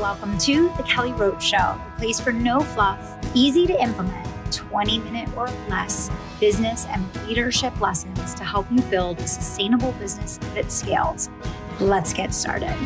Welcome to the Kelly Roach Show, the place for no fluff, easy to implement, 20-minute or less business and leadership lessons to help you build a sustainable business that scales. Let's get started.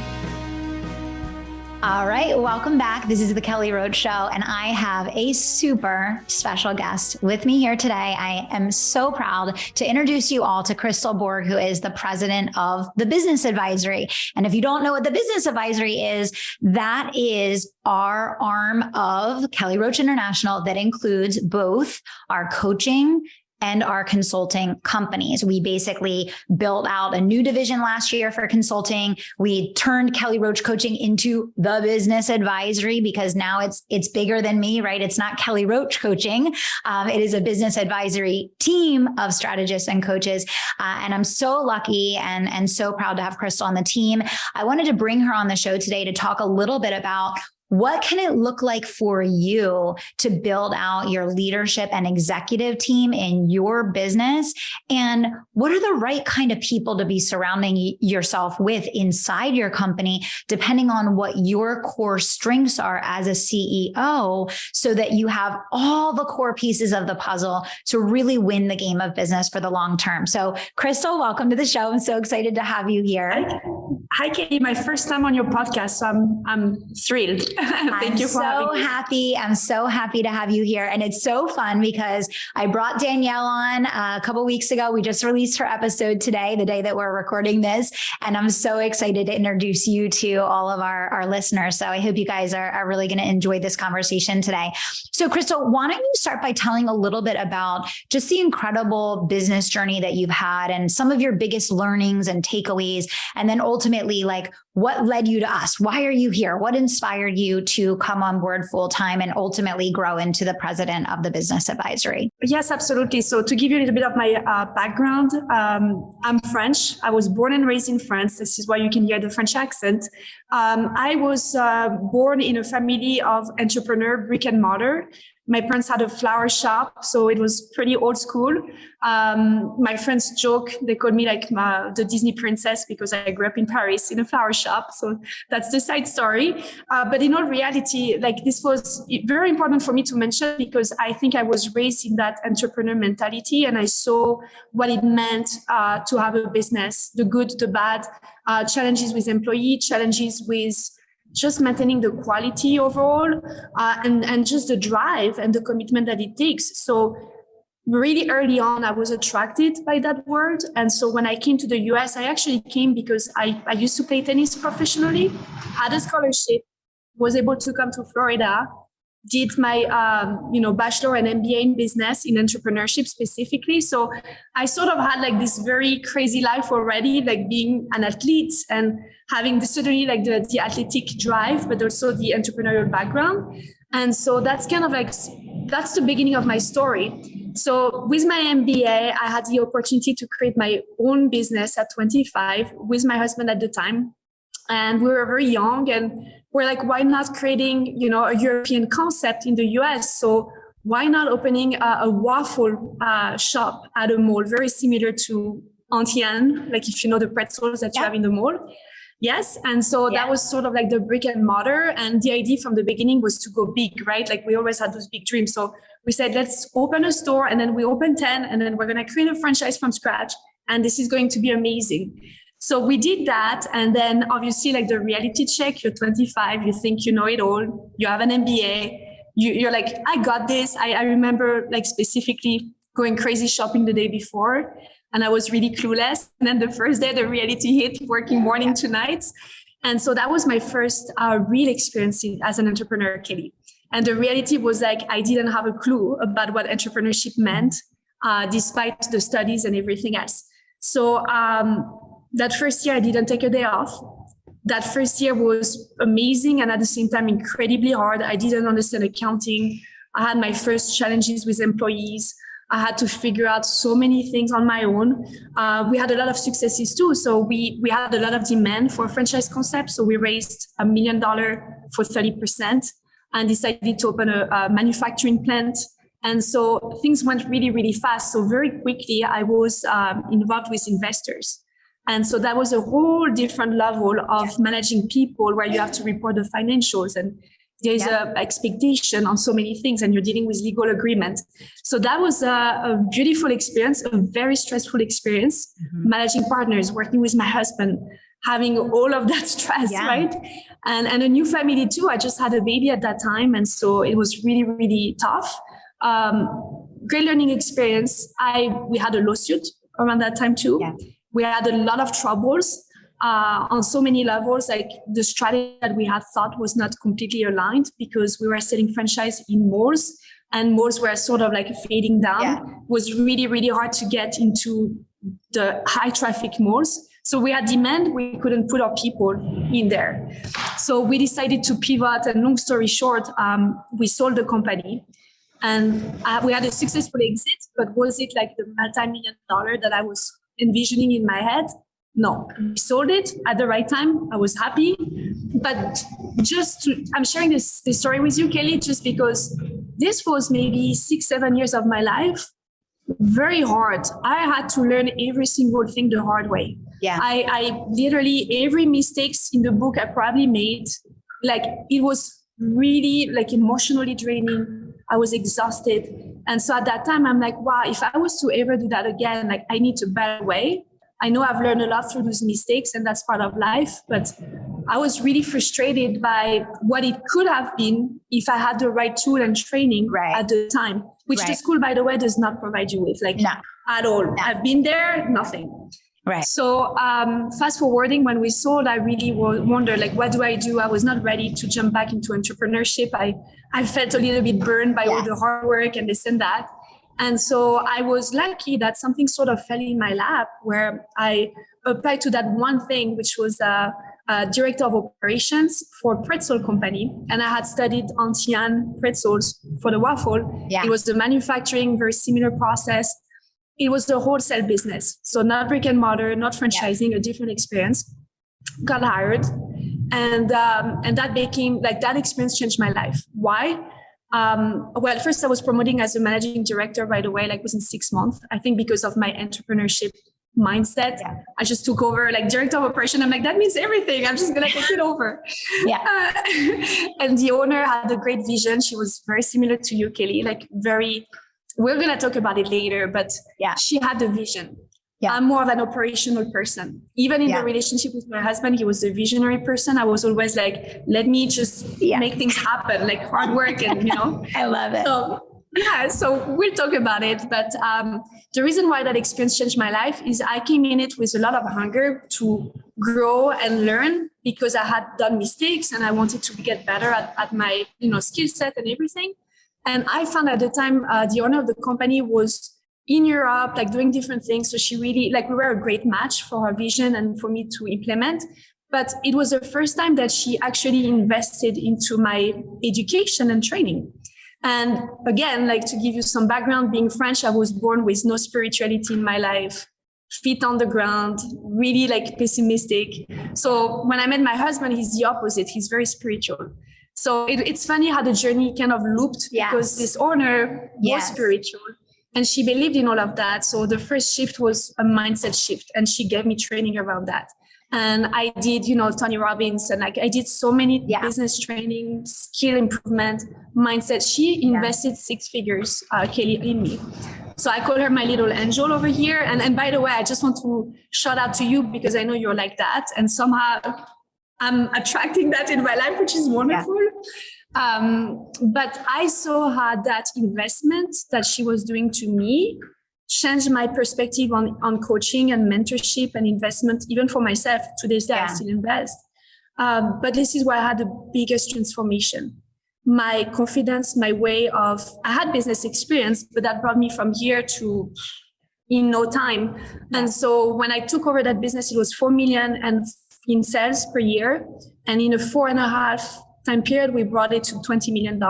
All right, welcome back. This is the Kelly Roach Show, and I have a super special guest with me here today. I am so proud to introduce you all to Krystel Borg, who is the president of the Business Advisory. And if you don't know what the Business Advisory is, that is our arm of Kelly Roach International that includes both our coaching and our consulting companies. We basically built out a new division last year for consulting. We turned Kelly Roach Coaching into the Business Advisory because now it's bigger than me, right? It's not Kelly Roach Coaching. It is a business advisory team of strategists and coaches. And I'm so lucky and so proud to have Krystel on the team. I wanted to bring her on the show today to talk a little bit about what can it look like for you to build out your leadership and executive team in your business? And what are the right kind of people to be surrounding yourself with inside your company, depending on what your core strengths are as a CEO, so that you have all the core pieces of the puzzle to really win the game of business for the long term. So Krystel, welcome to the show. I'm so excited to have you here. Hi, Kelly. My first time on your podcast, so I'm thrilled. Thank you for having me. I'm so happy to have you here. And it's so fun because I brought Danielle on a couple of weeks ago. We just released her episode today, the day that we're recording this. And I'm so excited to introduce you to all of our listeners. So I hope you guys are really going to enjoy this conversation today. So Krystel, why don't you start by telling a little bit about just the incredible business journey that you've had and some of your biggest learnings and takeaways, and then ultimately, like, what led you to us? Why are you here? What inspired you to come on board full time and ultimately grow into the president of the Business Advisory? Yes, absolutely. So to give you a little bit of my background, I'm French. I was born and raised in France. This is why you can hear the French accent. I was born in a family of entrepreneur, brick and mortar. My parents had a flower shop, so it was pretty old school. My friends joke, they called me like the Disney princess because I grew up in Paris in a flower shop. So that's the side story. But in all reality, like, this was very important for me to mention because I think I was raised in that entrepreneur mentality, and I saw what it meant to have a business, the good, the bad, challenges with employees, challenges with just maintaining the quality overall, and just the drive and the commitment that it takes. So really early on, I was attracted by that word. And so when I came to the US, I actually came because I used to play tennis professionally, had a scholarship, was able to come to Florida, did my bachelor and MBA in business, in entrepreneurship specifically. So I sort of had like this very crazy life already, like being an athlete and having certainly like the athletic drive, but also the entrepreneurial background. And so that's kind of like, that's the beginning of my story. So with my MBA, I had the opportunity to create my own business at 25 with my husband at the time. And we were very young, and we're like, why not creating, a European concept in the US? So why not opening a waffle shop at a mall, very similar to Auntie Anne, like if you know the pretzels that you have in the mall. Yes. And so that was sort of like the brick and mortar. And the idea from the beginning was to go big, right? Like we always had those big dreams. So we said, let's open a store, and then we opened 10, and then we're going to create a franchise from scratch. And this is going to be amazing. So we did that. And then obviously, like, the reality check, you're 25, you think you know it all, you have an MBA, you're like, I got this. I remember like specifically going crazy shopping the day before, and I was really clueless. And then the first day, the reality hit, working morning to nights. And so that was my first real experience as an entrepreneur, Kelly. And the reality was like, I didn't have a clue about what entrepreneurship meant, despite the studies and everything else. So that first year, I didn't take a day off. That first year was amazing, and at the same time, incredibly hard. I didn't understand accounting. I had my first challenges with employees. I had to figure out so many things on my own. We had a lot of successes too. So we had a lot of demand for franchise concepts. So we raised $1 million for 30% and decided to open a manufacturing plant. And so things went really, really fast. So very quickly, I was involved with investors. And so that was a whole different level of managing people where you have to report the financials and there's a expectation on so many things and you're dealing with legal agreements. So that was a beautiful experience, a very stressful experience, managing partners, working with my husband, having all of that stress, right? And a new family too. I just had a baby at that time. And so it was really, really tough. Great learning experience. We had a lawsuit around that time too. Yeah. We had a lot of troubles on so many levels. Like the strategy that we had thought was not completely aligned because we were selling franchise in malls and malls were sort of like fading down. Yeah. It was really, really hard to get into the high traffic malls. So we had demand, we couldn't put our people in there. So we decided to pivot, and long story short, we sold the company. And we had a successful exit, but was it like the multi-million-dollar that I was envisioning in my head? No, we sold it at the right time. I was happy. But I'm sharing this story with you, Kelly, just because this was maybe 6-7 years of my life. Very hard. I had to learn every single thing the hard way. Yeah. I literally, every mistakes in the book I probably made, like it was really like emotionally draining. I was exhausted. And so at that time, I'm like, wow, if I was to ever do that again, like I need to better way. I know I've learned a lot through those mistakes and that's part of life, but I was really frustrated by what it could have been if I had the right tool and training at the time, which the school, by the way, does not provide you with, like at all. No. I've been there, nothing. Right. So fast forwarding, when we sold, I really wondered, like, what do I do? I was not ready to jump back into entrepreneurship. I felt a little bit burned by all the hard work and this and that. And so I was lucky that something sort of fell in my lap where I applied to that one thing, which was a director of operations for a pretzel company. And I had studied Ancien pretzels for the waffle. Yeah. It was the manufacturing, very similar process. It was the wholesale business. So not brick and mortar, not franchising, a different experience. Got hired. And that became, like, that experience changed my life. Why? Well, first I was promoting as a managing director right away, like within 6 months, I think because of my entrepreneurship mindset. Yeah. I just took over like director of operation. I'm like, that means everything. I'm just going to take it over. Yeah. And the owner had a great vision. She was very similar to you, Kelly, like we're going to talk about it later, but she had the vision. Yeah. I'm more of an operational person. Even in the relationship with my husband, he was a visionary person. I was always like, let me just make things happen, like hard work and, I love it. So we'll talk about it. But the reason why that experience changed my life is I came in it with a lot of hunger to grow and learn because I had done mistakes and I wanted to get better at my, skill set and everything. And I found at the time, the owner of the company was in Europe, like doing different things. So she really, like, we were a great match for her vision and for me to implement. But it was the first time that she actually invested into my education and training. And again, like, to give you some background, being French, I was born with no spirituality in my life, feet on the ground, really like pessimistic. So when I met my husband, he's the opposite. He's very spiritual. So it's funny how the journey kind of looped because this owner was spiritual. And she believed in all of that. So the first shift was a mindset shift. And she gave me training around that. And I did, Tony Robbins, and like I did so many business training, skill improvement, mindset. She invested 6 figures, Kelly, in me. So I call her my little angel over here. And by the way, I just want to shout out to you because I know you're like that. And somehow I'm attracting that in my life, which is wonderful. But I saw how that investment that she was doing to me changed my perspective on coaching and mentorship and investment, even for myself. To this day, I still invest. But this is where I had the biggest transformation. My confidence, my way of, I had business experience, but that brought me from here to in no time. And so when I took over that business, it was 4 million and in sales per year. And in a 4.5 time period, we brought it to $20 million.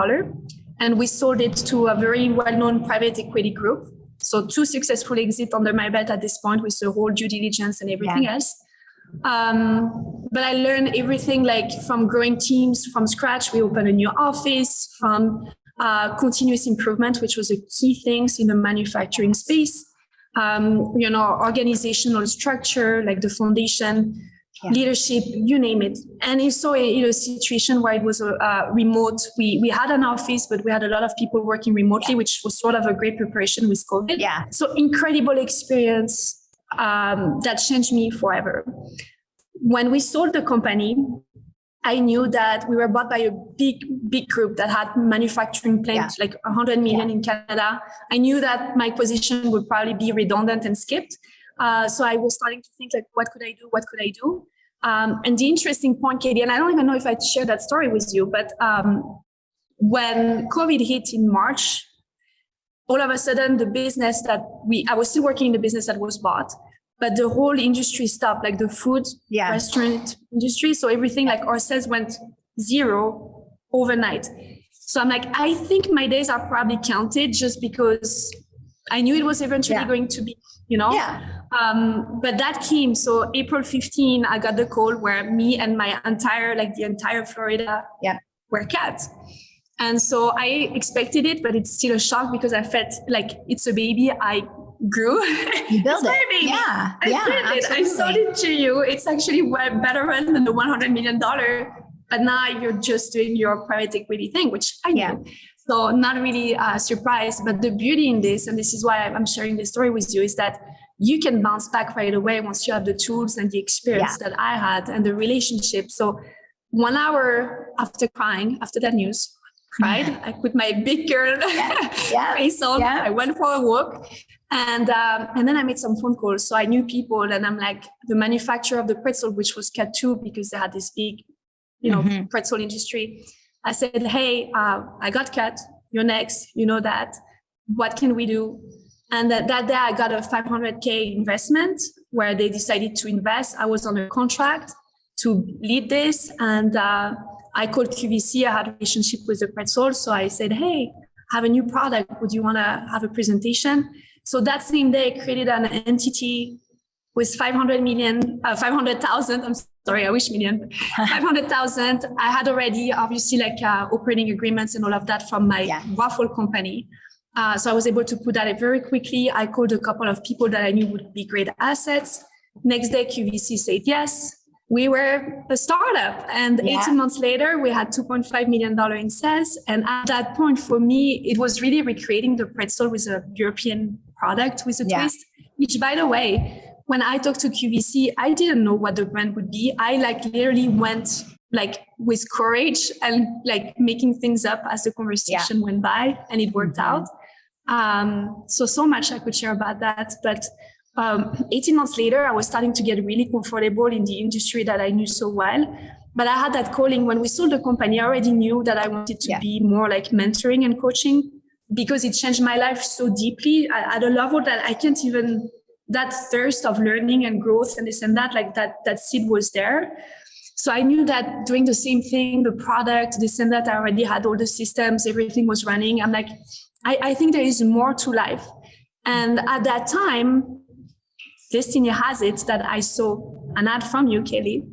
And we sold it to a very well-known private equity group. So 2 successful exits under my belt at this point with the whole due diligence and everything else. But I learned everything, like from growing teams from scratch. We opened a new office, from continuous improvement, which was a key thing in the manufacturing space. organizational structure, like the foundation, leadership, you name it. And it's so a situation where it was remote. We had an office, but we had a lot of people working remotely, which was sort of a great preparation with COVID. Yeah. So incredible experience that changed me forever. When we sold the company, I knew that we were bought by a big group that had manufacturing plants, like 100 million in Canada. I knew that my position would probably be redundant and skipped. So I was starting to think, like, what could I do? And the interesting point, Katie, and I don't even know if I'd share that story with you, but when COVID hit in March, all of a sudden the business that I was still working in the business that was bought, but the whole industry stopped, like the food restaurant industry. So everything, like our sales went zero overnight. So I'm like, I think my days are probably counted, just because I knew it was eventually going to be, but that came. So April 15, I got the call where me and my the entire Florida were cut. And so I expected it, but it's still a shock because I felt like it's a baby I grew. You built it. Baby. Yeah. I did it. I sold it to you. It's actually better than the $100 million. But now you're just doing your private equity thing, which I knew. So not really surprised. But the beauty in this, and this is why I'm sharing this story with you, is that you can bounce back right away once you have the tools and the experience that I had and the relationship. So 1 hour after that news, cried. I put my big girl face on. I went for a walk, and then I made some phone calls. So I knew people, and I'm like, the manufacturer of the pretzel, which was cut too, because they had this big, pretzel industry. I said, hey, I got cut. You're next. You know that. What can we do? And that day I got a $500K investment where they decided to invest. I was on a contract to lead this, and I called QVC. I had a relationship with the pretzel. So I said, hey, I have a new product. Would you want to have a presentation? So that same day, I created an entity with 500,000. I'm sorry, I wish million. 500,000. I had already, obviously, operating agreements and all of that from my waffle company. So I was able to put that very quickly. I called a couple of people that I knew would be great assets. Next day, QVC said yes. We were a startup, and 18 months later, we had $2.5 million in sales. And at that point, for me, it was really recreating the pretzel with a European product with a twist, which, by the way, when I talked to QVC, I didn't know what the brand would be. I literally went with courage and making things up as the conversation went by, and it worked out. So much I could share about that. But 18 months later, I was starting to get really comfortable in the industry that I knew so well. But I had that calling. When we sold the company, I already knew that I wanted to be more like mentoring and coaching, because it changed my life so deeply at a level that I can't even, that thirst of learning and growth and this and that, that seed was there. So I knew that doing the same thing, the product, this and that, I already had all the systems, everything was running. I'm like, I think there is more to life. And at that time, destiny has it that I saw an ad from you, Kelly.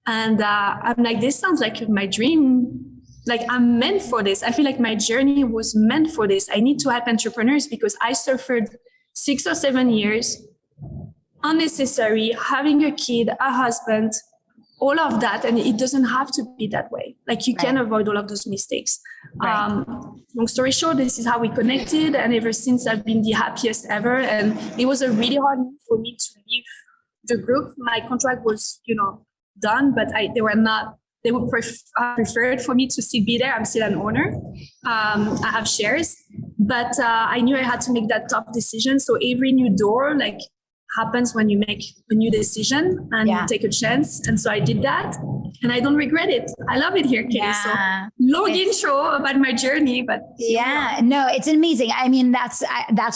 And I'm like, this sounds like my dream. Like, I'm meant for this. I feel like my journey was meant for this. I need to help entrepreneurs because I suffered 6 or 7 years, unnecessary, having a kid, a husband, all of that. And it doesn't have to be that way. Like, you can avoid all of those mistakes. Long story short, this is how we connected. And ever since, I've been the happiest ever. And it was a really hard move for me to leave the group. My contract was, done, but they would preferred for me to still be there. I'm still an owner. I have shares, but I knew I had to make that tough decision. So every new door, happens when you make a new decision and you take a chance. And so I did that, and I don't regret it. I love it here, Kelly. So long intro about my journey, but no, it's amazing. I mean, that's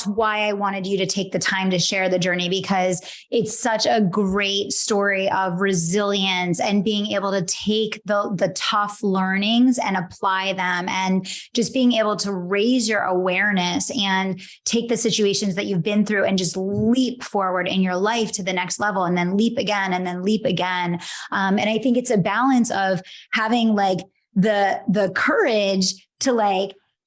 why I wanted you to take the time to share the journey, because it's such a great story of resilience and being able to take the tough learnings and apply them, and just being able to raise your awareness and take the situations that you've been through and just leap forward in your life to the next level, and then leap again, and then leap again. And I think it's a balance of having the courage to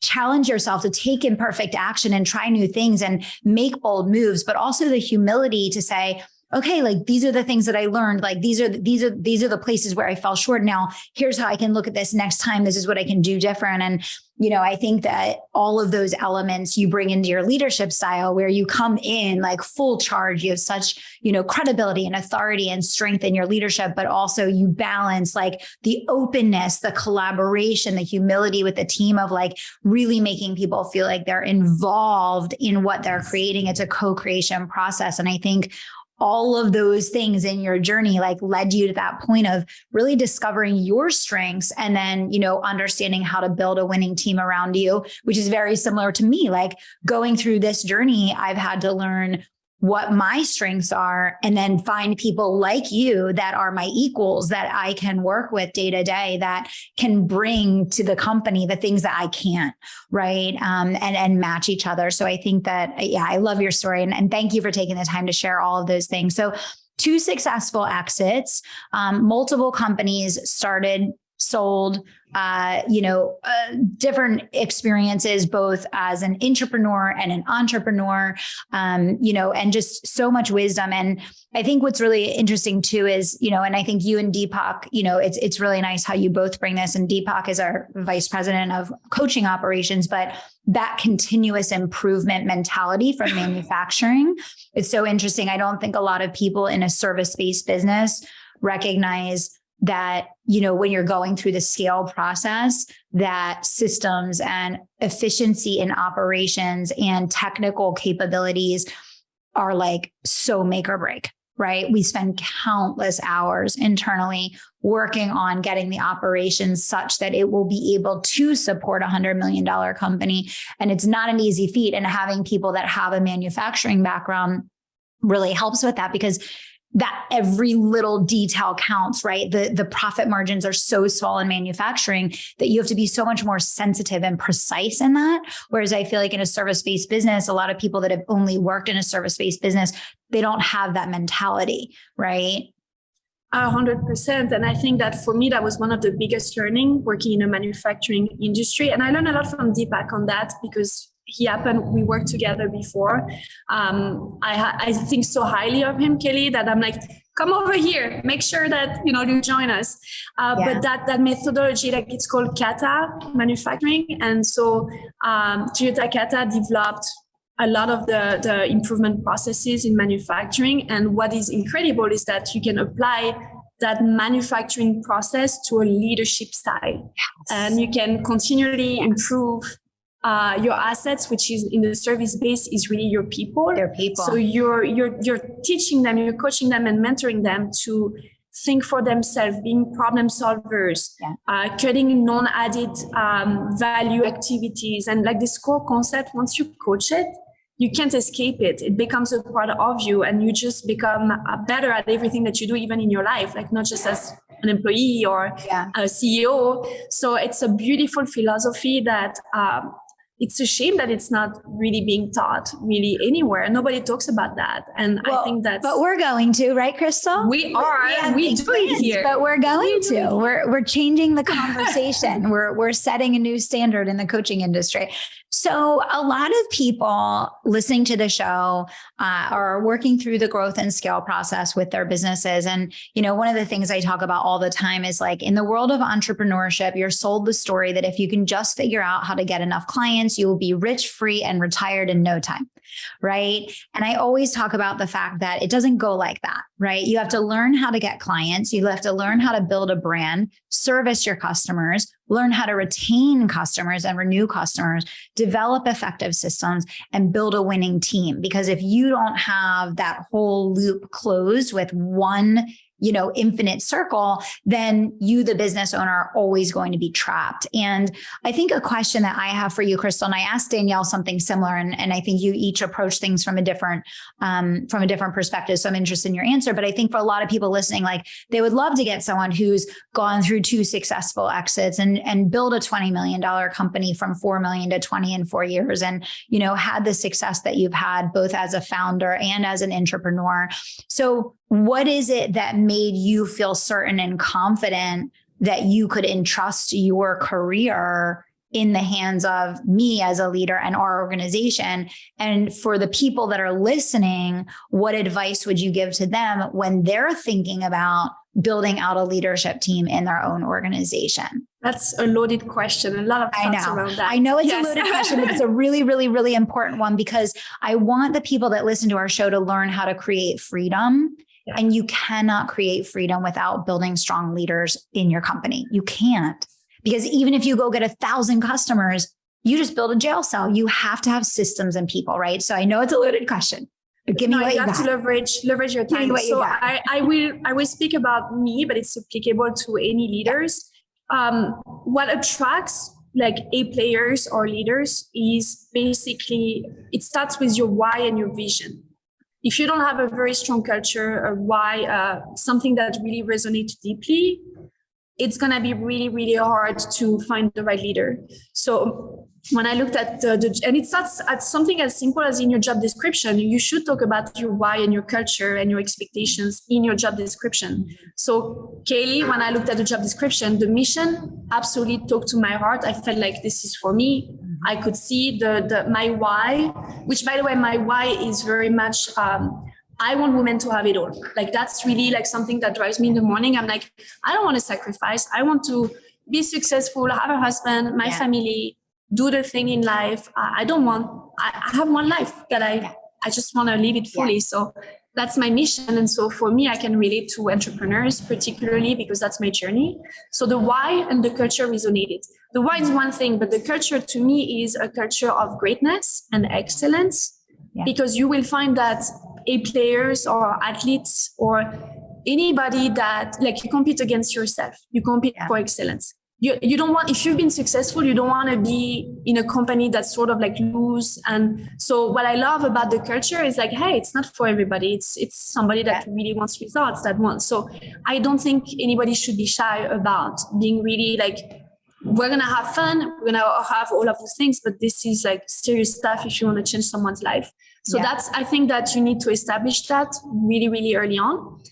challenge yourself to take imperfect action and try new things and make bold moves, but also the humility to say, okay, like these are the things that I learned. Like these are the places where I fell short. Now here's how I can look at this next time. This is what I can do different. And, I think that all of those elements you bring into your leadership style, where you come in like full charge, you have such, credibility and authority and strength in your leadership, but also you balance like the openness, the collaboration, the humility with the team of like really making people feel like they're involved in what they're creating. It's a co-creation process. And I think all of those things in your journey like led you to that point of really discovering your strengths and then, understanding how to build a winning team around you, which is very similar to me. Like going through this journey, I've had to learn what my strengths are and then find people like you that are my equals that I can work with day to day that can bring to the company the things that I can't, right? And match each other. So I think that, I love your story and thank you for taking the time to share all of those things. So 2 successful exits, multiple companies started, sold, different experiences, both as an intrapreneur and an entrepreneur, and just so much wisdom. And I think what's really interesting too is, and I think you and Deepak, it's really nice how you both bring this, and Deepak is our vice president of coaching operations, but that continuous improvement mentality from manufacturing, it's so interesting. I don't think a lot of people in a service-based business recognize that, when you're going through the scale process, that systems and efficiency in operations and technical capabilities are like so make or break, right? We spend countless hours internally working on getting the operations such that it will be able to support $100 million company. And it's not an easy feat. And having people that have a manufacturing background really helps with that, because that every little detail counts, right? The profit margins are so small in manufacturing that you have to be so much more sensitive and precise in that. Whereas I feel like in a service-based business, a lot of people that have only worked in a service-based business, they don't have that mentality, right? 100%. And I think that for me, that was one of the biggest learning working in a manufacturing industry. And I learned a lot from Deepak on that, because we worked together before. I think so highly of him, Kelly, that I'm like, come over here, make sure that, you join us. But that methodology, like it's called Kata manufacturing. And so Toyota Kata developed a lot of the improvement processes in manufacturing. And what is incredible is that you can apply that manufacturing process to a leadership style. Yes. And you can continually improve your assets, which is in the service base, is really your people. They're people. So you're teaching them, you're coaching them and mentoring them to think for themselves, being problem solvers, creating non-added value activities. And like this core concept, once you coach it, you can't escape it. It becomes a part of you, and you just become better at everything that you do, even in your life, like not just as an employee or a CEO. So it's a beautiful philosophy that it's a shame that it's not really being taught really anywhere. Nobody talks about that. And I think that's... But we're going to, right, Krystel? We are. We do it here. But we're going to. We're changing the conversation. We're setting a new standard in the coaching industry. So a lot of people listening to the show are working through the growth and scale process with their businesses. And, one of the things I talk about all the time is like in the world of entrepreneurship, you're sold the story that if you can just figure out how to get enough clients, you will be rich, free, and retired in no time. Right. And I always talk about the fact that it doesn't go like that, right? You have to learn how to get clients. You have to learn how to build a brand, service your customers, learn how to retain customers and renew customers, develop effective systems, and build a winning team. Because if you don't have that whole loop closed with one infinite circle, then you, the business owner, are always going to be trapped. And I think a question that I have for you, Krystel, and I asked Danielle something similar, and I think you each approach things from a different perspective. So I'm interested in your answer. But I think for a lot of people listening, like they would love to get someone who's gone through 2 successful exits and build a $20 million company from 4 million to 20 in 4 years, and had the success that you've had both as a founder and as an entrepreneur. So what is it that made you feel certain and confident that you could entrust your career in the hands of me as a leader and our organization. And for the people that are listening, what advice would you give to them when they're thinking about building out a leadership team in their own organization? That's a loaded question. A lot of thoughts around that. I know it's a loaded question, but it's a really, really, really important one, because I want the people that listen to our show to learn how to create freedom. Yeah. And you cannot create freedom without building strong leaders in your company. You can't, because even if you go get 1,000 customers, you just build a jail cell. You have to have systems and people, right? So I know it's a loaded question. But give me what you got. You have to leverage your time. So I will speak about me, but it's applicable to any leaders. What attracts like A players or leaders is basically, it starts with your why and your vision. If you don't have a very strong culture, a why, something that really resonates deeply, it's going to be really, really hard to find the right leader. So when I looked at and it starts at something as simple as in your job description, you should talk about your why and your culture and your expectations in your job description. So Kelly, when I looked at the job description, the mission absolutely talked to my heart. I felt like this is for me. I could see my why, which by the way, my why is very much, I want women to have it all. Like that's really like something that drives me in the morning. I'm like, I don't want to sacrifice. I want to be successful, have a husband, my family, do the thing in life. I have one life that I just want to live it fully. Yeah. So that's my mission. And so for me, I can relate to entrepreneurs, particularly because that's my journey. So the why and the culture resonated. The why is one thing, but the culture to me is a culture of greatness and excellence, because you will find that A players or athletes or anybody that like you compete against yourself, you compete for excellence. You don't want, if you've been successful, you don't want to be in a company that's sort of like loose. And so what I love about the culture is like, hey, it's not for everybody. It's somebody that really wants results, that wants. So I don't think anybody should be shy about being really like, we're going to have fun. We're going to have all of those things, but this is like serious stuff if you want to change someone's life. So I think that you need to establish that really, really early on.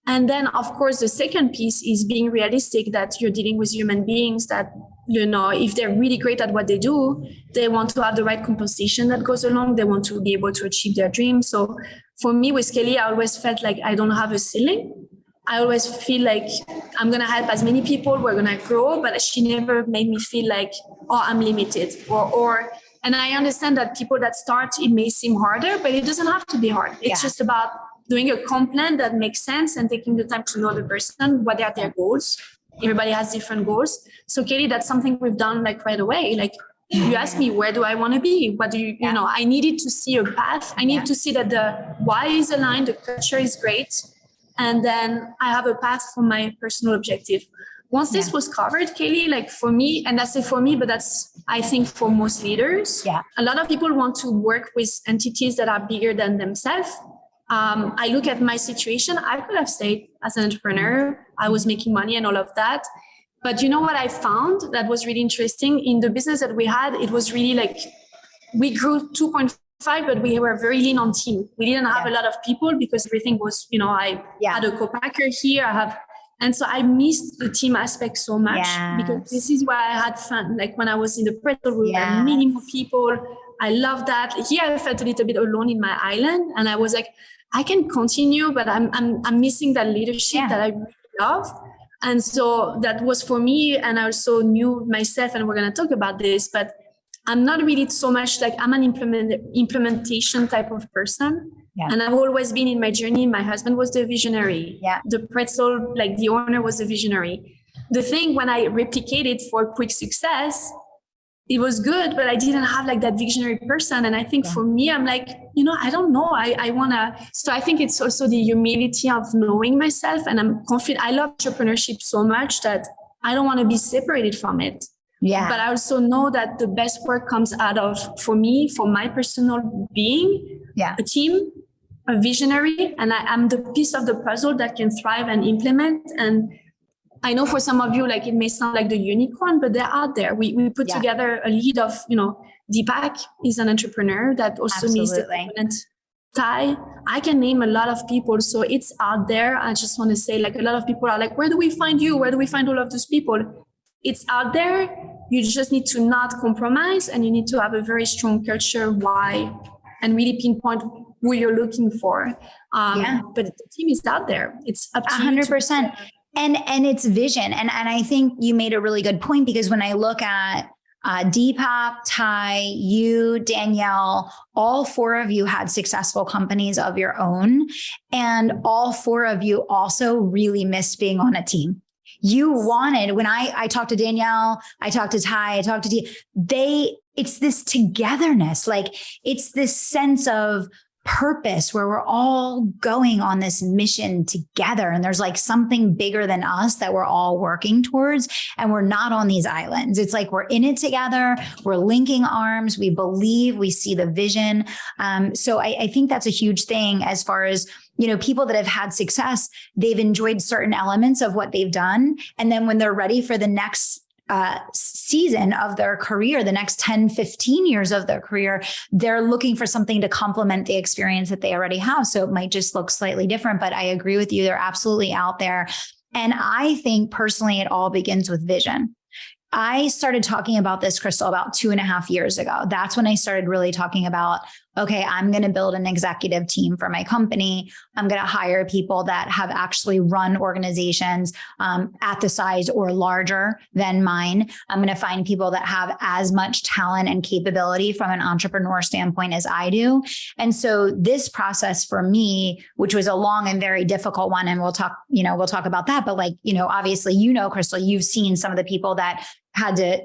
And then, of course, the second piece is being realistic that you're dealing with human beings that, you know, if they're really great at what they do, they want to have the right compensation that goes along. They want to be able to achieve their dreams. So for me with Kelly, I always felt like I don't have a ceiling. I always feel like I'm going to help as many people. We're going to grow, but she never made me feel like, oh, I'm limited and I understand that people that start, it may seem harder, but it doesn't have to be hard. It's just about doing a comp plan that makes sense and taking the time to know the person, what are their goals. Everybody has different goals. So Kelly, that's something we've done like right away. Like you asked me, where do I want to be? What do you know, I needed to see a path. I need to see that the why is aligned, the culture is great. And then I have a path for my personal objective. Once this was covered, Kelly, like for me, and that's it for me, but that's, I think for most leaders, a lot of people want to work with entities that are bigger than themselves. I look at my situation. I could have stayed as an entrepreneur. I was making money and all of that. But you know what I found that was really interesting in the business that we had? It was really like, we grew 2.5, but we were very lean on team. We didn't have a lot of people because everything was, you know, I had a co-packer here. And so I missed the team aspect so much because this is where I had fun. Like when I was in the pretzel room, there were many more people. I love that. Here I felt a little bit alone in my island, and I was like, I can continue, but I'm missing that leadership that I really love. And so that was for me. And I also knew myself, and we're going to talk about this, but I'm not really so much like, I'm an implementation type of person. And I've always been in my journey. My husband was the visionary. The pretzel, like the owner was the visionary. The thing when I replicated for quick success, it was good, but I didn't have like that visionary person. And I think for me, I'm like, you know, I don't know. I want to, so I think it's also the humility of knowing myself, and I'm confident. I love entrepreneurship so much that I don't want to be separated from it. But I also know that the best work comes out of, for me, for my personal being, a team, a visionary, and I'm the piece of the puzzle that can thrive and implement. And I know for some of you, like it may sound like the unicorn, but they're out there. We put together a lead of, you know, Deepak is an entrepreneur that also needs the component. Ty, I can name a lot of people. So it's out there. I just want to say, like, a lot of people are like, where do we find you? Where do we find all of those people? It's out there. You just need to not compromise, and you need to have a very strong culture, why, and really pinpoint who you're looking for. But the team is out there. It's up to 100%. And it's vision. And I think you made a really good point, because when I look at Deepak, Ty, you, Danielle, all four of you had successful companies of your own. And all four of you also really missed being on a team. You wanted, when I talked to Danielle, I talked to Ty, I talked to it's this togetherness. Like, it's this sense of purpose where we're all going on this mission together. And there's like something bigger than us that we're all working towards. And we're not on these islands. It's like we're in it together. We're linking arms. We believe, we see the vision. So I think that's a huge thing as far as, people that have had success, they've enjoyed certain elements of what they've done. And then when they're ready for the next season of their career, the next 10, 15 years of their career, they're looking for something to complement the experience that they already have. So it might just look slightly different, but I agree with you. They're absolutely out there. And I think personally, it all begins with vision. I started talking about this, Krystel, about 2.5 years ago. That's when I started really talking about, okay, I'm going to build an executive team for my company. I'm going to hire people that have actually run organizations at the size or larger than mine. I'm going to find people that have as much talent and capability from an entrepreneur standpoint as I do. And so this process for me, which was a long and very difficult one, and we'll talk about that. But obviously, Krystel, you've seen some of the people that had to,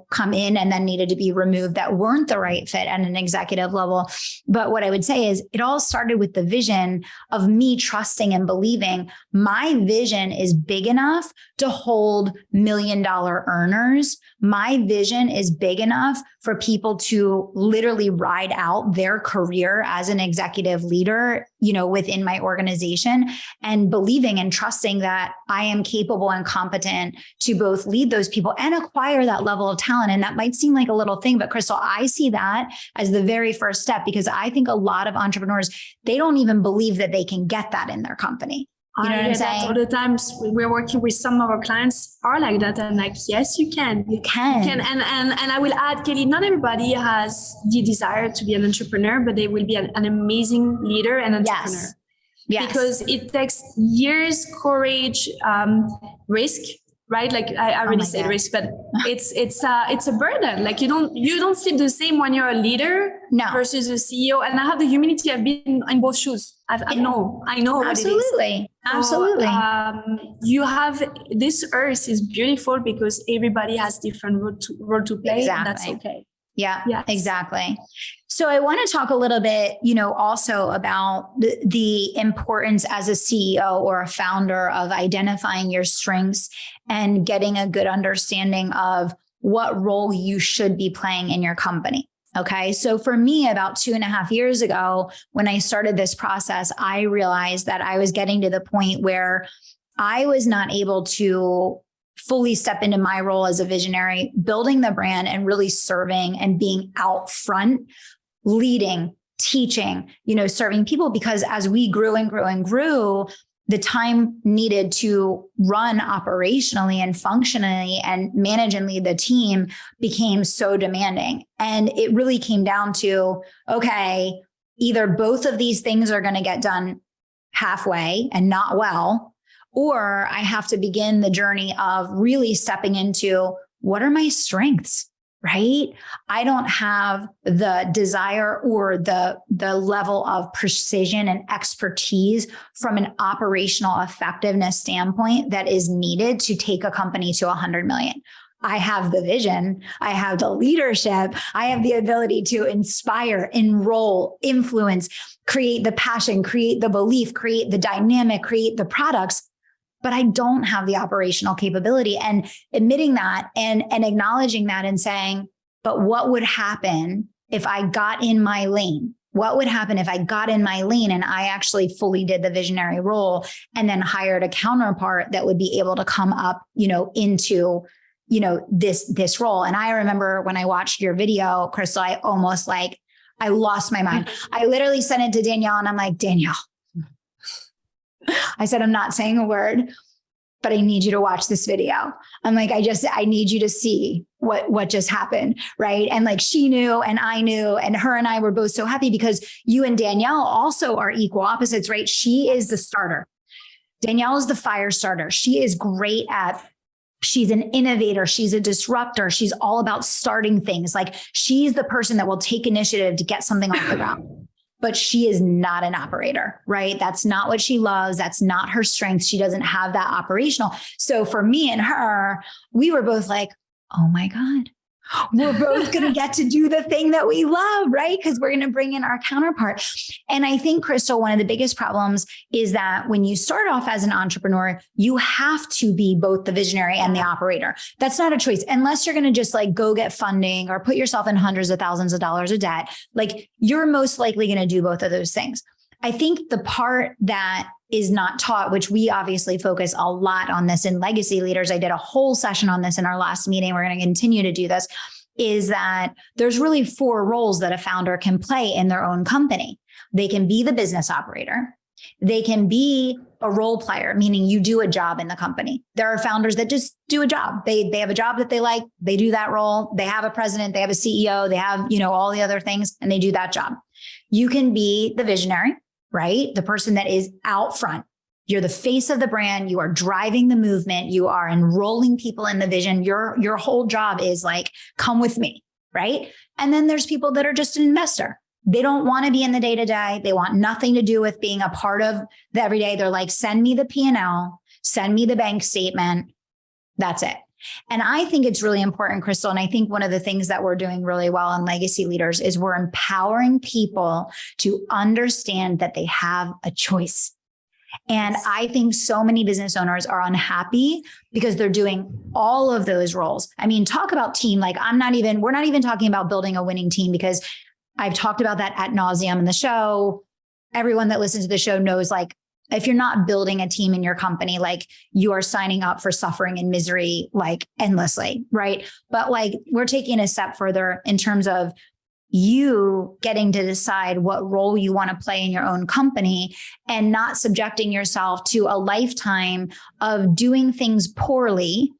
come in and then needed to be removed that weren't the right fit at an executive level. But what I would say is it all started with the vision of me trusting and believing my vision is big enough to hold $1 million earners. My vision is big enough for people to literally ride out their career as an executive leader, within my organization, and believing and trusting that I am capable and competent to both lead those people and acquire that level of talent. And that might seem like a little thing, but Krystel, I see that as the very first step, because I think a lot of entrepreneurs, they don't even believe that they can get that in their company. You know what I'm saying? All the times we're working with some of our clients are like that. I'm like, yes, you can. You can. And I will add, Kelly, not everybody has the desire to be an entrepreneur, but they will be an amazing leader and entrepreneur. Yes. Because it takes years, courage, risk. Right? Like I already said risk, but it's a burden. Like you don't sleep the same when you're a leader versus a CEO. And I have the humility. I've been in both shoes. I know absolutely. What it is. Absolutely. You have, this earth is beautiful because everybody has different role to play. Exactly. And that's okay. Yeah, yes. Exactly. So I want to talk a little bit, also about the importance as a CEO or a founder of identifying your strengths and getting a good understanding of what role you should be playing in your company. Okay. So for me, about 2.5 years ago, when I started this process, I realized that I was getting to the point where I was not able to fully step into my role as a visionary, building the brand and really serving and being out front, leading, teaching, serving people, because as we grew and grew and grew, the time needed to run operationally and functionally and manage and lead the team became so demanding. And it really came down to, okay, either both of these things are going to get done halfway and not well, or I have to begin the journey of really stepping into what are my strengths, right? I don't have the desire or the level of precision and expertise from an operational effectiveness standpoint that is needed to take a company to 100 million. I have the vision. I have the leadership. I have the ability to inspire, enroll, influence, create the passion, create the belief, create the dynamic, create the products. But I don't have the operational capability, and admitting that and acknowledging that and saying, but what would happen if I got in my lane? What would happen if I got in my lane and I actually fully did the visionary role and then hired a counterpart that would be able to come up, into, this role? And I remember when I watched your video, Krystel, I almost I lost my mind. I literally sent it to Danielle and I'm like, Danielle, I said, I'm not saying a word, but I need you to watch this video. I'm like, I need you to see what just happened. Right. And like she knew, and I knew, and her and I were both so happy because you and Danielle also are equal opposites, right? She is the starter. Danielle is the fire starter. She is great she's an innovator. She's a disruptor. She's all about starting things. Like she's the person that will take initiative to get something off the ground. But she is not an operator, right? That's not what she loves. That's not her strength. She doesn't have that operational. So for me and her, we were both like, oh my God, we're both going to get to do the thing that we love, right? Because we're going to bring in our counterpart. And I think, Krystel, one of the biggest problems is that when you start off as an entrepreneur, you have to be both the visionary and the operator. That's not a choice. Unless you're going to just like go get funding or put yourself in hundreds of thousands of dollars of debt, like you're most likely going to do both of those things. I think the part that is not taught, which we obviously focus a lot on this in Legacy Leaders. I did a whole session on this in our last meeting. We're going to continue to do this, is that there's really 4 roles that a founder can play in their own company. They can be the business operator. They can be a role player, meaning you do a job in the company. There are founders that just do a job. They have a job that they like. They do that role. They have a president. They have a CEO. They have, all the other things, and they do that job. You can be the visionary, right? The person that is out front. You're the face of the brand. You are driving the movement. You are enrolling people in the vision. Your whole job is like, come with me, right? And then there's people that are just an investor. They don't want to be in the day-to-day. They want nothing to do with being a part of the everyday. They're like, send me the P&L, send me the bank statement. That's it. And I think it's really important, Krystel. And I think one of the things that we're doing really well in Legacy Leaders is we're empowering people to understand that they have a choice. And I think so many business owners are unhappy because they're doing all of those roles. I mean, talk about team. Like we're not even talking about building a winning team, because I've talked about that ad nauseum in the show. Everyone that listens to the show knows, like, if you're not building a team in your company, like you are signing up for suffering and misery, like endlessly, right? But like we're taking a step further in terms of you getting to decide what role you want to play in your own company and not subjecting yourself to a lifetime of doing things poorly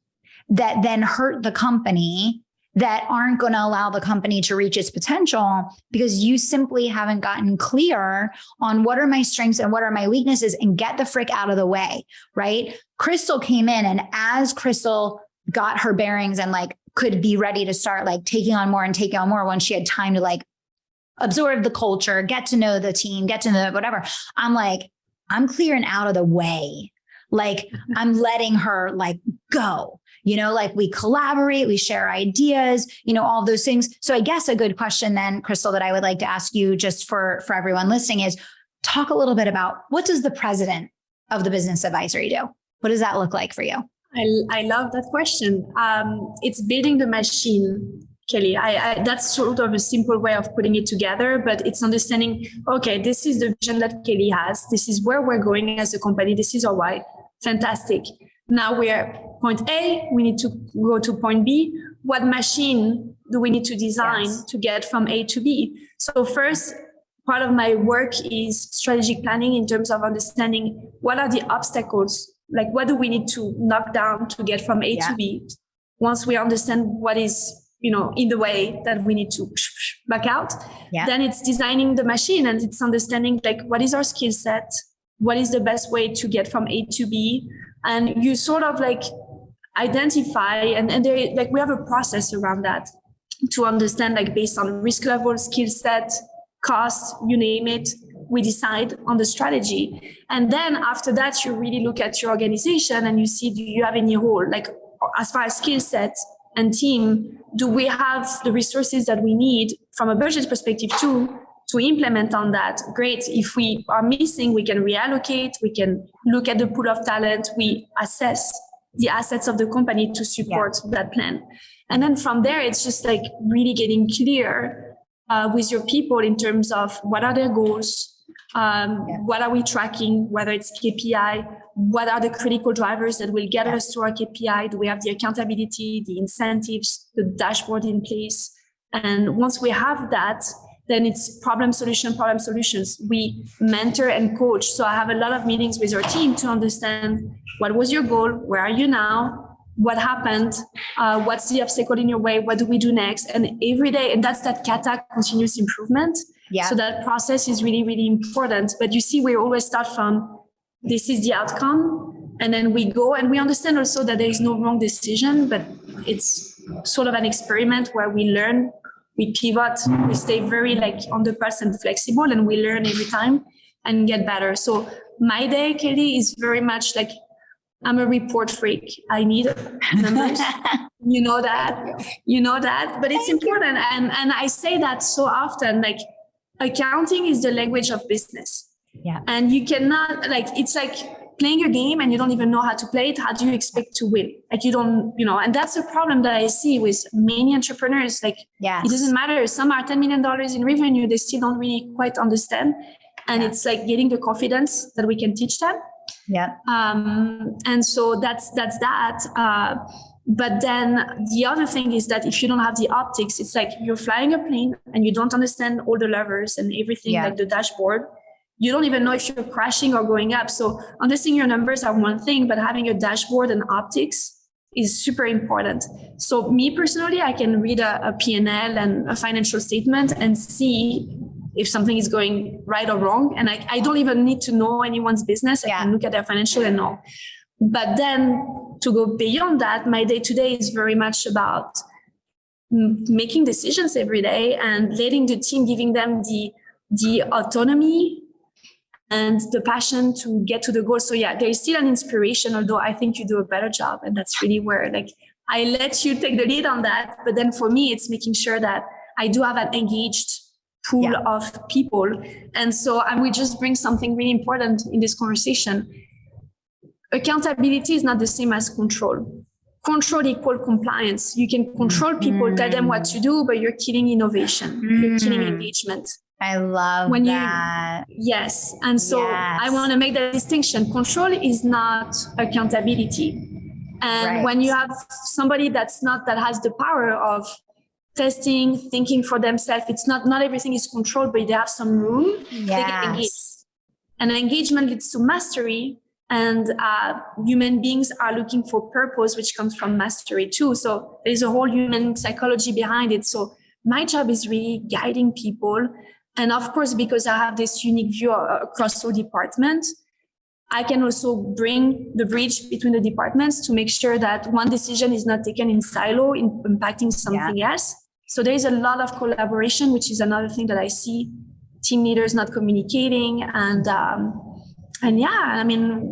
that then hurt the company, that aren't going to allow the company to reach its potential because you simply haven't gotten clear on what are my strengths and what are my weaknesses, and get the frick out of the way, right? Krystel came in, and as Krystel got her bearings and like could be ready to start like taking on more once she had time to like absorb the culture, get to know the team, get to know whatever, I'm like, I'm clearing out of the way. Like I'm letting her like go. Like we collaborate, we share ideas, all those things. So I guess a good question then, Krystel, that I would like to ask you just for everyone listening is talk a little bit about, what does the president of the business advisory do? What does that look like for you? I love that question. It's building the machine, Kelly. That's sort of a simple way of putting it together, but it's understanding, okay, this is the vision that Kelly has. This is where we're going as a company. This is our why. Fantastic. Now we're point A, we need to go to point B. What machine do we need to design to get from A to B? So first, part of my work is strategic planning in terms of understanding what are the obstacles, like what do we need to knock down to get from A to B. Once we understand what is, in the way that we need to back out, then it's designing the machine, and it's understanding like what is our skill set, what is the best way to get from A to B. And you sort of like identify, and there, like we have a process around that to understand, like based on risk level, skill set, cost, you name it, we decide on the strategy. And then after that, you really look at your organization and you see, do you have any hole? Like as far as skill set and team, do we have the resources that we need from a budget perspective to implement on that? Great. If we are missing, we can reallocate, we can look at the pool of talent, we assess the assets of the company to support that plan. And then from there, it's just like really getting clear with your people in terms of what are their goals, what are we tracking, whether it's KPI, what are the critical drivers that will get us to our KPI? Do we have the accountability, the incentives, the dashboard in place? And once we have that, then it's problem solutions. We mentor and coach. So I have a lot of meetings with our team to understand what was your goal, where are you now, what happened, what's the obstacle in your way, what do we do next? And every day, and that's that kata, continuous improvement. Yeah. So that process is really, really important. But you see, we always start from this is the outcome. And then we go and we understand also that there is no wrong decision, but it's sort of an experiment where we learn, we pivot, we stay very like on the pulse and flexible, and we learn every time and get better. So my day, Kelly, is very much like I'm a report freak. I need numbers. You know that, but it's important. And I say that so often, like accounting is the language of business. Yeah. And you cannot it's like playing a game and you don't even know how to play it. How do you expect to win? Like you don't, and that's a problem that I see with many entrepreneurs. Like it doesn't matter. Some are $10 million in revenue. They still don't really quite understand. And it's like getting the confidence that we can teach them. Yeah. And so that's that. But then the other thing is that if you don't have the optics, it's like you're flying a plane and you don't understand all the levers and everything, like the dashboard. You don't even know if you're crashing or going up. So understanding your numbers are one thing, but having a dashboard and optics is super important. So me personally, I can read a P&L and a financial statement and see if something is going right or wrong. And I don't even need to know anyone's business. I can look at their financial and know. But then to go beyond that, my day-to-day is very much about making decisions every day and letting the team, giving them the autonomy and the passion to get to the goal. So there is still an inspiration, although I think you do a better job. And that's really where I let you take the lead on that. But then for me, it's making sure that I do have an engaged pool of people. And so I will just bring something really important in this conversation. Accountability is not the same as control. Control equals compliance. You can control people, tell them what to do, but you're killing innovation. You're killing engagement. I love that. Yes. And so I want to make that distinction. Control is not accountability. And when you have somebody that has the power of testing, thinking for themselves, it's not everything is controlled, but they have some room. They get engaged. And engagement leads to mastery. And human beings are looking for purpose, which comes from mastery too. So there's a whole human psychology behind it. So my job is really guiding people. And of course, because I have this unique view across all departments, I can also bring the bridge between the departments to make sure that one decision is not taken in silo, impacting something else. So there is a lot of collaboration, which is another thing that I see team leaders not communicating. And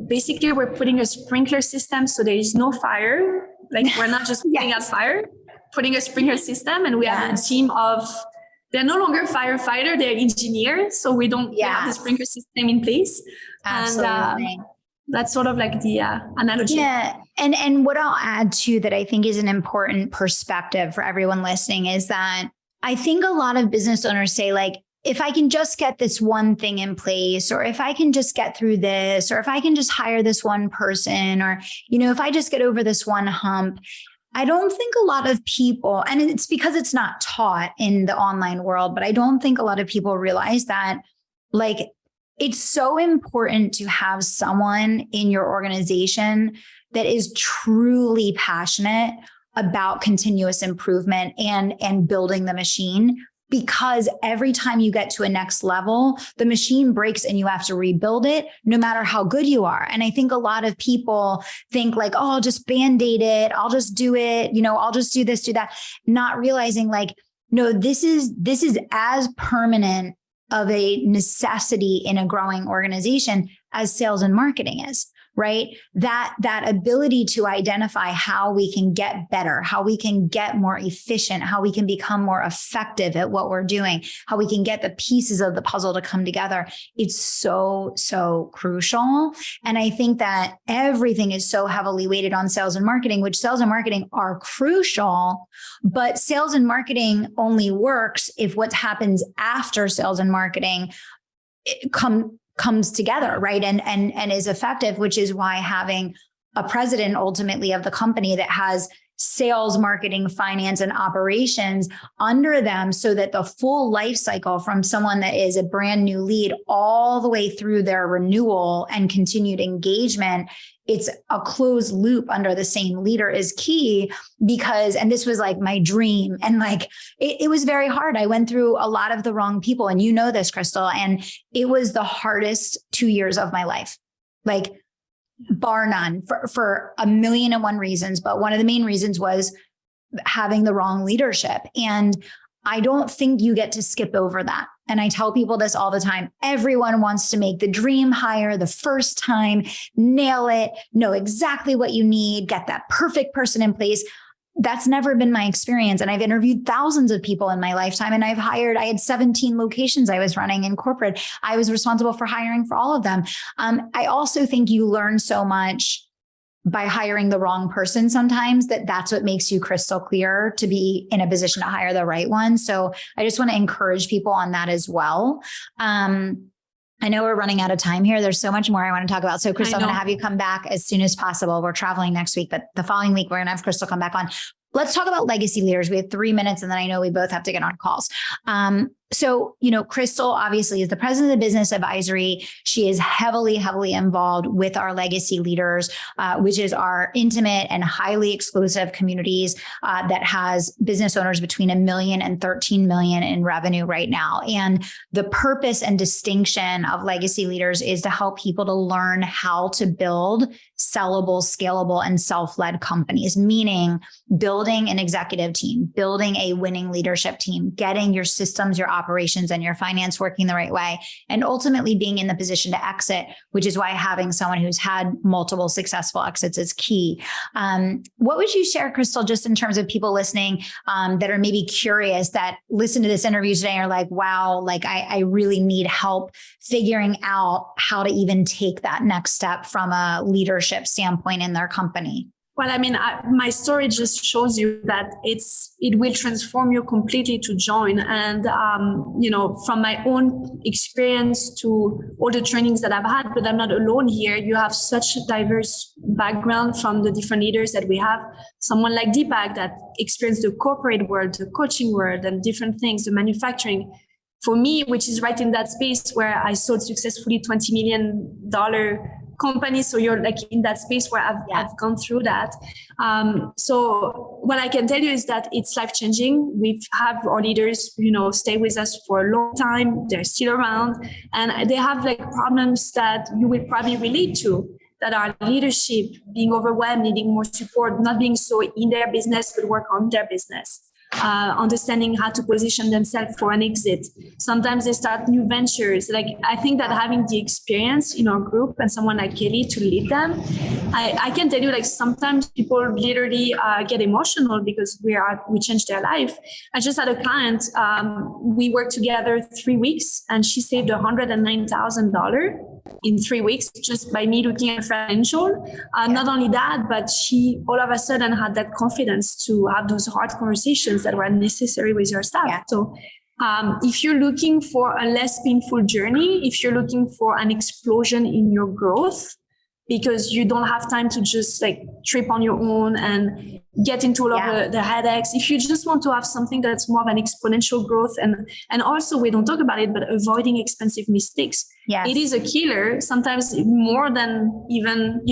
basically we're putting a sprinkler system. So there is no fire. Like we're not just putting out fire, putting a sprinkler system. And we have a team of, they're no longer firefighter, they're engineers. So we don't have the sprinkler system in place. Absolutely. And that's sort of like the analogy. Yeah. And what I'll add to that I think is an important perspective for everyone listening is that I think a lot of business owners say like, if I can just get this one thing in place, or if I can just get through this, or if I can just hire this one person, or, if I just get over this one hump, I don't think a lot of people, and it's because it's not taught in the online world, but I don't think a lot of people realize that like it's so important to have someone in your organization that is truly passionate about continuous improvement and building the machine. Because every time you get to a next level, the machine breaks and you have to rebuild it, no matter how good you are. And I think a lot of people think like, oh, I'll just Band-Aid it. I'll just do it. I'll just do this, do that. Not realizing like, no, this is as permanent of a necessity in a growing organization as sales and marketing is. Right? That ability to identify how we can get better, how we can get more efficient, how we can become more effective at what we're doing, how we can get the pieces of the puzzle to come together. It's so, so crucial. And I think that everything is so heavily weighted on sales and marketing, which sales and marketing are crucial, but sales and marketing only works if what happens after sales and marketing comes together, right? And is effective, which is why having a president ultimately of the company that has sales, marketing, finance, and operations under them so that the full life cycle from someone that is a brand new lead all the way through their renewal and continued engagement, it's a closed loop under the same leader is key because, and this was like my dream. And like, it was very hard. I went through a lot of the wrong people, and you know this, Krystel, and it was the hardest 2 years of my life, like bar none, for a million and one reasons. But one of the main reasons was having the wrong leadership. And I don't think you get to skip over that. And I tell people this all the time. Everyone wants to make the dream hire the first time, nail it, know exactly what you need, get that perfect person in place. That's never been my experience. And I've interviewed thousands of people in my lifetime, and I had 17 locations I was running in corporate. I was responsible for hiring for all of them. I also think you learn so much by hiring the wrong person sometimes, that's what makes you crystal clear to be in a position to hire the right one. So I just want to encourage people on that as well. I know we're running out of time here. There's so much more I want to talk about. So Krystel, I'm going to have you come back as soon as possible. We're traveling next week, but the following week, we're going to have Krystel come back on. Let's talk about legacy leaders. We have 3 minutes, and then I know we both have to get on calls. So, Krystel obviously is the president of the Business Advisory. She is heavily, heavily involved with our legacy leaders, which is our intimate and highly exclusive communities that has business owners between $1 million and $13 million in revenue right now. And the purpose and distinction of legacy leaders is to help people to learn how to build sellable, scalable, and self-led companies, meaning building an executive team, building a winning leadership team, getting your systems, your operations, and your finance working the right way, and ultimately being in the position to exit, which is why having someone who's had multiple successful exits is key. What would you share, Krystel, just in terms of people listening that are maybe curious, that listen to this interview today and are like, wow, like I really need help figuring out how to even take that next step from a leadership standpoint in their company? Well, I mean, my story just shows you that it will transform you completely to join. And, from my own experience to all the trainings that I've had, but I'm not alone here. You have such a diverse background from the different leaders that we have. Someone like Deepak that experienced the corporate world, the coaching world, and different things, the manufacturing. For me, which is right in that space where I sold successfully $20 million company. So you're like in that space where I've gone through that. So what I can tell you is that it's life-changing. We've had our leaders, stay with us for a long time. They're still around, and they have like problems that you will probably relate to, that are leadership, being overwhelmed, needing more support, not being so in their business, but work on their business. Understanding how to position themselves for an exit. Sometimes they start new ventures. Like, I think that having the experience in our group and someone like Kelly to lead them, I can tell you, like, sometimes people literally get emotional because we changed their life. I just had a client, we worked together 3 weeks, and she saved $109,000 in 3 weeks just by me looking at financial. Not only that, but she all of a sudden had that confidence to have those hard conversations that were necessary with your staff. Yeah. So if you're looking for a less painful journey, if you're looking for an explosion in your growth, because you don't have time to just like trip on your own and get into all of the headaches. If you just want to have something that's more of an exponential growth, and also we don't talk about it, but avoiding expensive mistakes. Yes. It is a killer, sometimes more than even,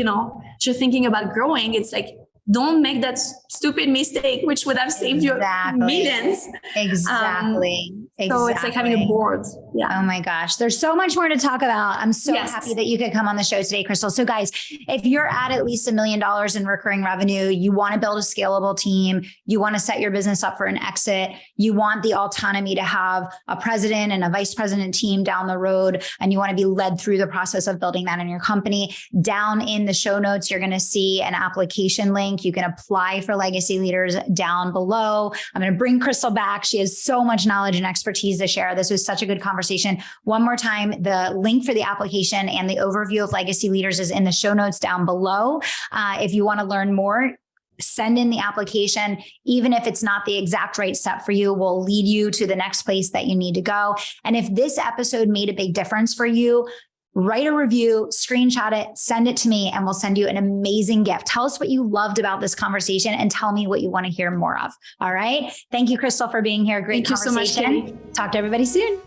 just thinking about growing. It's like, don't make that stupid mistake, which would have saved you millions. Exactly. So it's like having a board. Yeah. Oh my gosh. There's so much more to talk about. I'm so happy that you could come on the show today, Krystel. So guys, if you're at least $1 million in recurring revenue, you want to build a scalable team, you want to set your business up for an exit, you want the autonomy to have a president and a vice president team down the road, and you want to be led through the process of building that in your company, down in the show notes, you're going to see an application link. You can apply for Legacy Leaders down below. I'm going to bring Krystel back. She has so much knowledge and expertise to share. This was such a good conversation. One more time, the link for the application and the overview of Legacy Leaders is in the show notes down below. If you want to learn more, send in the application. Even if it's not the exact right step for you, we'll lead you to the next place that you need to go. And if this episode made a big difference for you, write a review, screenshot it, send it to me, and we'll send you an amazing gift. Tell us what you loved about this conversation and tell me what you want to hear more of. All right. Thank you, Krystel, for being here. Great conversation. Thank you so much, Kelly. Talk to everybody soon.